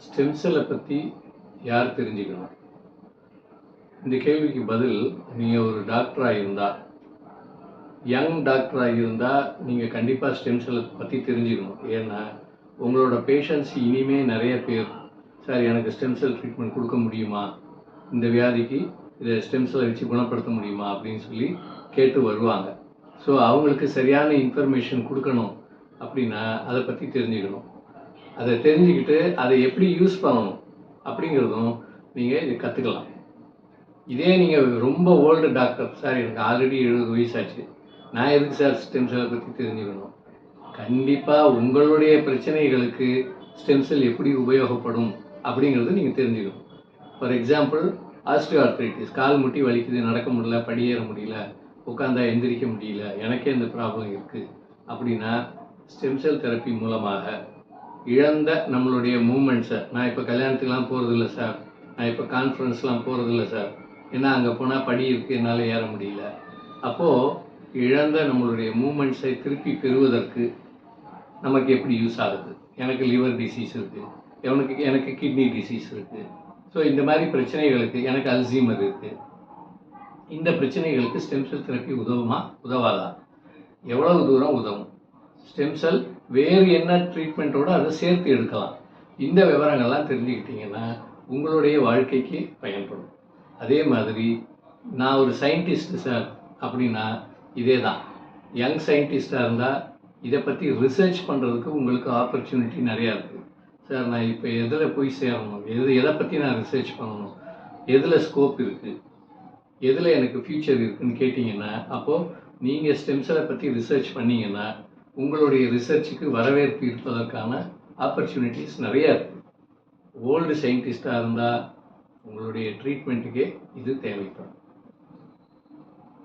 Stem செல்லை பற்றி யார் தெரிஞ்சுக்கணும்? இந்த கேள்விக்கு பதில், நீங்கள் ஒரு டாக்டராக இருந்தால், யங் டாக்டராக இருந்தால் நீங்கள் கண்டிப்பாக ஸ்டெம் செல்லை பற்றி தெரிஞ்சுக்கணும். ஏன்னா உங்களோட பேஷண்ட்ஸ் இனிமேல் நிறைய பேர், சார் எனக்கு ஸ்டெம் செல் ட்ரீட்மெண்ட் கொடுக்க முடியுமா, இந்த வியாதிக்கு இதை ஸ்டெம் செல்லை வச்சு குணப்படுத்த முடியுமா அப்படின்னு சொல்லி கேட்டு வருவாங்க. ஸோ அவங்களுக்கு சரியான இன்ஃபர்மேஷன் கொடுக்கணும் அப்படின்னா அதை பற்றி தெரிஞ்சுக்கணும். அதை தெரிஞ்சுக்கிட்டு அதை எப்படி யூஸ் பண்ணணும் அப்படிங்கிறதும் நீங்கள் இது கற்றுக்கலாம். இதே நீங்கள் ரொம்ப ஓல்டு டாக்டர், சார் எனக்கு ஆல்ரெடி 70 வயசாச்சு, நான் எதுக்கு சார் ஸ்டெம் செல்லை பற்றி தெரிஞ்சுக்கணும்? கண்டிப்பாக உங்களுடைய பிரச்சனைகளுக்கு ஸ்டெம் செல் எப்படி உபயோகப்படும் அப்படிங்கிறது நீங்கள் தெரிஞ்சுக்கணும். ஃபார் எக்ஸாம்பிள், ஆஸ்டியோஆர்த்ரைட்டிஸ், கால் முட்டி வலிக்குது, நடக்க முடியல, படியேற முடியல, உட்காந்தா எந்திரிக்க முடியல, எனக்கே இந்த ப்ராப்ளம் இருக்குது அப்படின்னா ஸ்டெம் செல் தெரப்பி மூலமாக இழந்த நம்மளுடைய மூமெண்ட்ஸை, நான் இப்போ கல்யாணத்துக்கெலாம் போகிறதில்ல சார், நான் இப்போ கான்ஃபரன்ஸ்லாம் போகிறதில்ல சார், ஏன்னா அங்கே போனால் படி இருக்குது, என்னால் ஏற முடியல. அப்போது இழந்த நம்மளுடைய மூமெண்ட்ஸை திருப்பி பெறுவதற்கு நமக்கு எப்படி யூஸ் ஆகுது? எனக்கு லிவர் டிசீஸ் இருக்குது, எனக்கு கிட்னி டிசீஸ் இருக்குது. ஸோ இந்த மாதிரி பிரச்சனைகளுக்கு, எனக்கு அல்சீமர் இருக்குது, இந்த பிரச்சனைகளுக்கு ஸ்டெம் செல் தெரப்பி உதவுமா, உதவாதா? எவ்வளவு தூரம் உதவும்? ஸ்டெம் செல் வேறு என்ன ட்ரீட்மெண்ட்டோடு அதை சேர்த்து எடுக்கலாம். இந்த விவரங்கள்லாம் தெரிஞ்சுக்கிட்டிங்கன்னா உங்களுடைய வாழ்க்கைக்கு பயன்படும். அதே மாதிரி நான் ஒரு சயின்டிஸ்ட்டு சார் அப்படின்னா இதே தான். யங் சயின்டிஸ்டாக இருந்தால் இதை பற்றி ரிசர்ச் பண்ணுறதுக்கு உங்களுக்கு ஆப்பர்ச்சுனிட்டி நிறையா இருக்குது. சார் நான் இப்போ எதில் போய் சேரணும், எதை பற்றி நான் ரிசர்ச் பண்ணணும், எதில் ஸ்கோப் இருக்குது, எதில் எனக்கு ஃப்யூச்சர் இருக்குதுன்னு கேட்டிங்கன்னா, அப்போது நீங்கள் ஸ்டெம் செல்லை பற்றி ரிசர்ச் பண்ணிங்கன்னா உங்களுடைய ரிசர்ச்சுக்கு வரவேற்பு இருப்பதற்கான ஆப்பர்ச்சுனிட்டிஸ் நிறையா இருக்குது. ஓல்டு சயின்டிஸ்டாக இருந்தால் உங்களுடைய ட்ரீட்மெண்ட்டுக்கே இது தேவைப்படும்.